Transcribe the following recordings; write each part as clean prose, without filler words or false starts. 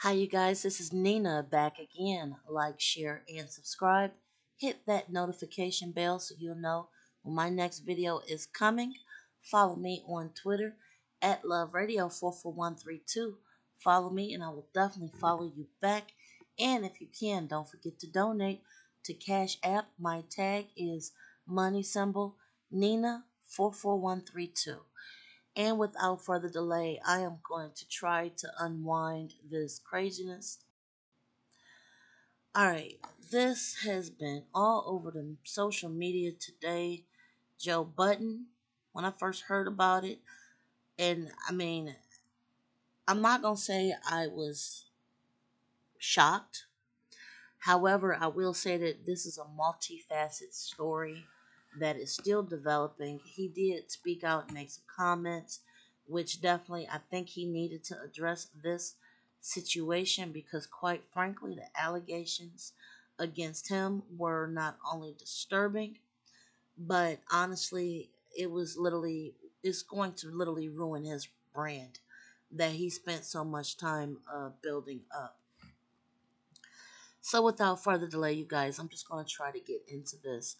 Hi, you guys. This is Nina back again. Like, share, and subscribe. Hit that notification bell so you'll know when my next video is coming. Follow me on Twitter at LoveRadio44132. Follow me, and I will definitely follow you back. And if you can, don't forget to donate to Cash App. My tag is money symbol Nina44132. And without further delay, I am going to try to unwind this craziness. Alright, this has been all over the social media today. Joe Budden, when I first heard about it, and I'm not going to say I was shocked. However, I will say that this is a multifaceted story that is still developing. He did speak out and make some comments, which definitely I think he needed to address this situation because, quite frankly, the allegations against him were not only disturbing, but honestly, it's going to literally ruin his brand that he spent so much time building up. So without further delay, you guys, I'm just going to try to get into this.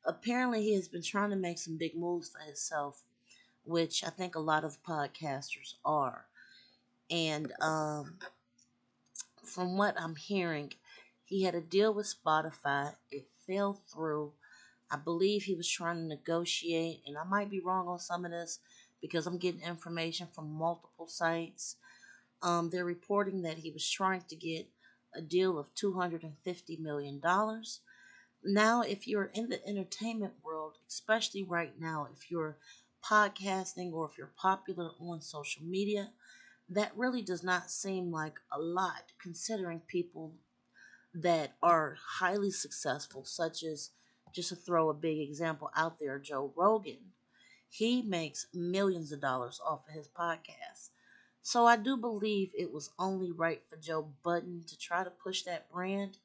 Apparently, he has been trying to make some big moves for himself, which I think a lot of podcasters are. And from what I'm hearing, he had a deal with Spotify. It fell through. I believe he was trying to negotiate, and I might be wrong on some of this because I'm getting information from multiple sites. They're reporting that he was trying to get a deal of $250 million. Now, if you're in the entertainment world, especially right now, if you're podcasting or if you're popular on social media, that really does not seem like a lot considering people that are highly successful, such as, just to throw a big example out there, Joe Rogan. He makes millions of dollars off of his podcast. So I do believe it was only right for Joe Budden to try to push that brand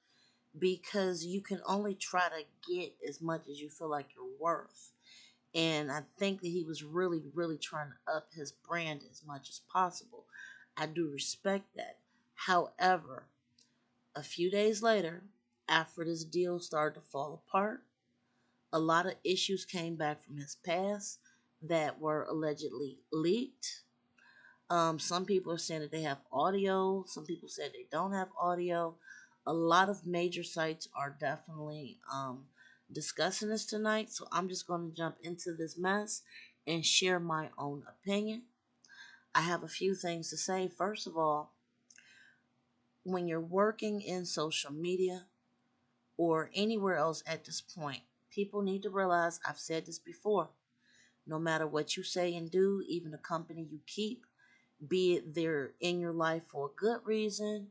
because you can only try to get as much as you feel like you're worth. And I think that he was really, really trying to up his brand as much as possible. I do respect that. However, a few days later, after this deal started to fall apart, a lot of issues came back from his past that were allegedly leaked. Some people are saying that they have audio. Some people said they don't have audio. A lot of major sites are definitely discussing this tonight. So I'm just going to jump into this mess and share my own opinion. I have a few things to say. First of all, when you're working in social media or anywhere else at this point, people need to realize I've said this before. No matter what you say and do, even the company you keep, be it they're in your life for a good reason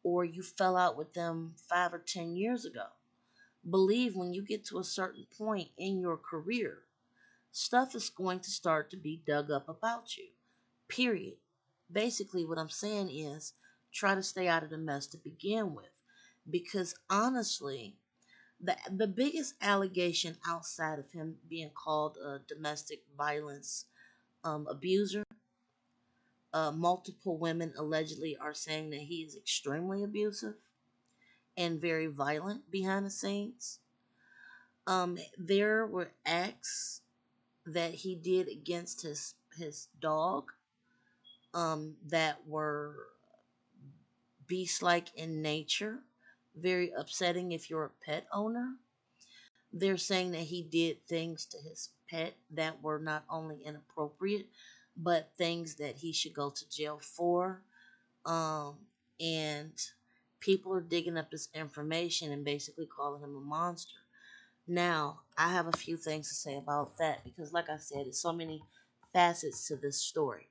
or you fell out with them 5 or 10 years ago. Believe when you get to a certain point in your career, stuff is going to start to be dug up about you. Period. Basically, what I'm saying is try to stay out of the mess to begin with. Because honestly, the biggest allegation outside of him being called a domestic violence abuser, multiple women allegedly are saying that he is extremely abusive and very violent behind the scenes. There were acts that he did against his dog that were beast-like in nature, very upsetting if you're a pet owner. They're saying that he did things to his pet that were not only inappropriate, but things that he should go to jail for. Um, and people are digging up this information and basically calling him a monster. Now, I have a few things to say about that because, like I said, there's so many facets to this story.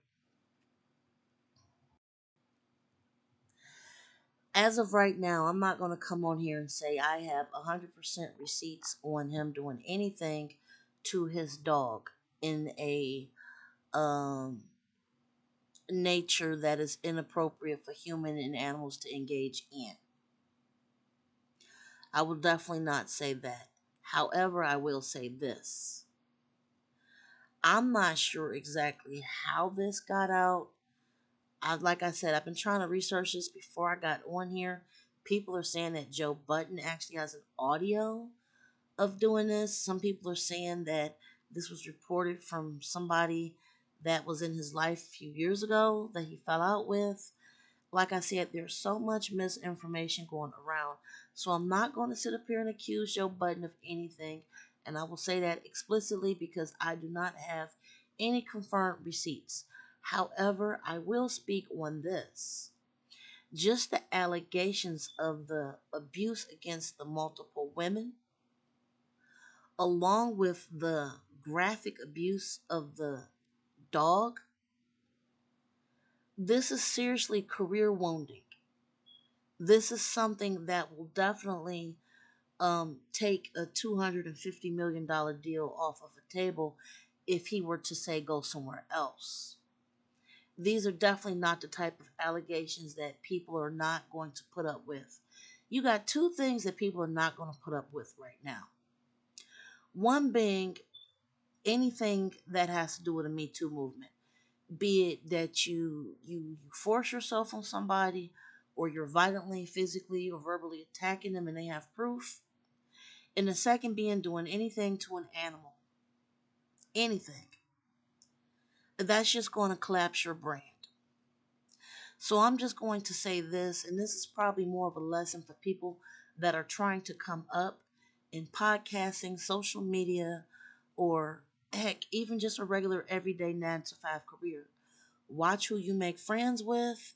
As of right now, I'm not going to come on here and say I have 100% receipts on him doing anything to his dog in a um, nature that is inappropriate for human and animals to engage in. I will definitely not say that. However, I will say this. I'm not sure exactly how this got out. Like I said, I've been trying to research this before I got on here. People are saying that Joe Budden actually has an audio of doing this. Some people are saying that this was reported from somebody that was in his life a few years ago that he fell out with. Like I said, there's so much misinformation going around. So I'm not going to sit up here and accuse Joe Budden of anything. And I will say that explicitly because I do not have any confirmed receipts. However, I will speak on this. Just the allegations of the abuse against the multiple women, along with the graphic abuse of the dog, this is seriously career wounding. This is something that will definitely take a $250 million deal off of a table if he were to say go somewhere else. These are definitely not the type of allegations that people are not going to put up with. You got two things that people are not going to put up with right now. One being anything that has to do with a Me Too movement, be it that you force yourself on somebody, or you're violently, physically, or verbally attacking them and they have proof. And the second being doing anything to an animal. Anything. That's just going to collapse your brand. So I'm just going to say this, and this is probably more of a lesson for people that are trying to come up in podcasting, social media, or heck, even just a regular everyday 9 to 5 career. Watch who you make friends with,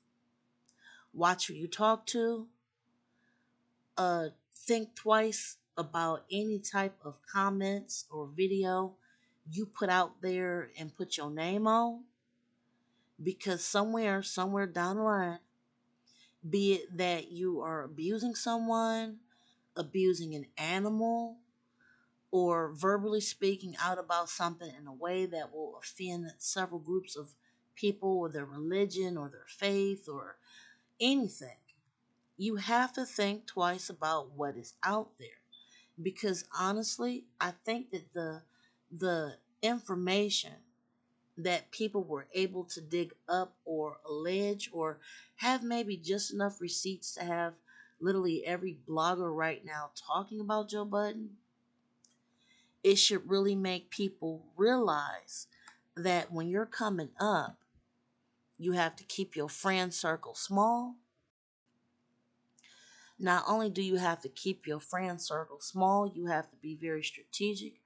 watch who you talk to, think twice about any type of comments or video you put out there and put your name on, because somewhere down the line, be it that you are abusing someone, abusing an animal, or verbally speaking out about something in a way that will offend several groups of people or their religion or their faith or anything, you have to think twice about what is out there. Because honestly, I think that the information that people were able to dig up or allege or have maybe just enough receipts to have literally every blogger right now talking about Joe Budden, it should really make people realize that when you're coming up, you have to keep your friend circle small. Not only do you have to keep your friend circle small, you have to be very strategic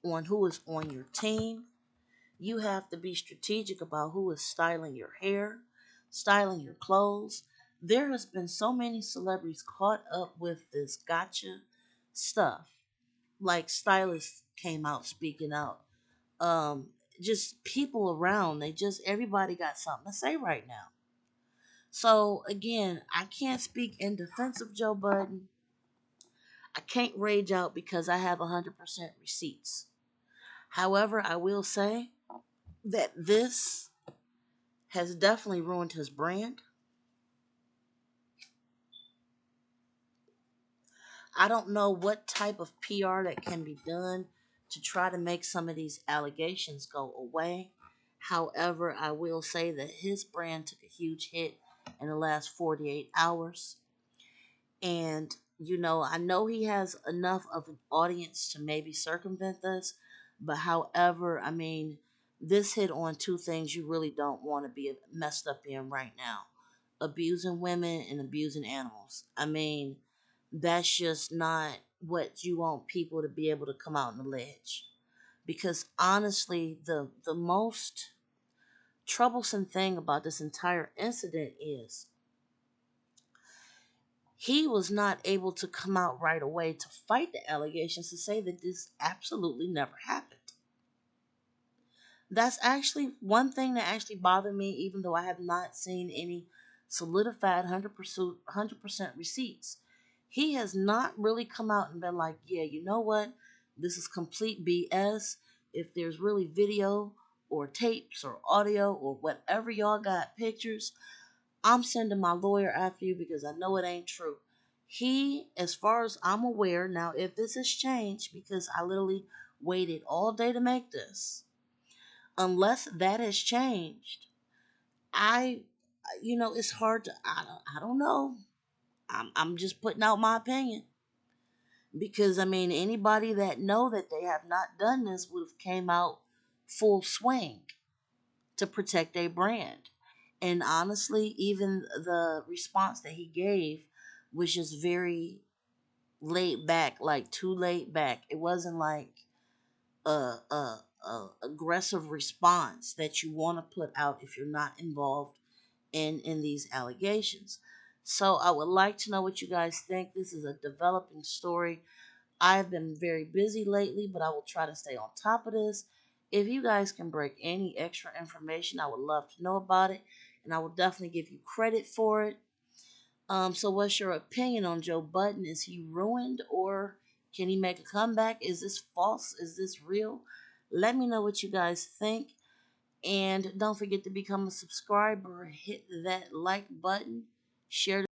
on who is on your team. You have to be strategic about who is styling your hair, styling your clothes. There has been so many celebrities caught up with this gotcha stuff. Like stylists came out speaking out. Um, just people around, everybody got something to say right now. So again, I can't speak in defense of Joe Budden. I can't rage out because I have 100% receipts. However, I will say that this has definitely ruined his brand. I don't know what type of PR that can be done to try to make some of these allegations go away. However, I will say that his brand took a huge hit in the last 48 hours. And, I know he has enough of an audience to maybe circumvent this. But, however, I mean, this hit on two things you really don't want to be messed up in right now: abusing women and abusing animals. I mean, that's just not what you want people to be able to come out and allege. Because honestly, the most troublesome thing about this entire incident is he was not able to come out right away to fight the allegations to say that this absolutely never happened. That's actually one thing that actually bothered me, even though I have not seen any solidified 100% receipts. He has not really come out and been like, yeah, you know what? This is complete BS. If there's really video or tapes or audio or whatever y'all got, pictures, I'm sending my lawyer after you because I know it ain't true. He, as far as I'm aware, now if this has changed, because I literally waited all day to make this, unless that has changed, I it's hard to. I don't know. I'm just putting out my opinion because I mean anybody that know that they have not done this would have came out full swing to protect a brand. And honestly, even the response that he gave was just very laid back, like too laid back. It wasn't like a aggressive response that you want to put out if you're not involved in these allegations. So I would like to know what you guys think. This is a developing story. I've been very busy lately, but I will try to stay on top of this. If you guys can break any extra information, I would love to know about it, and I will definitely give you credit for it. So what's your opinion on Joe Budden? Is he ruined or can he make a comeback? Is this false? Is this real? Let me know what you guys think. And don't forget to become a subscriber. Hit that like button. Share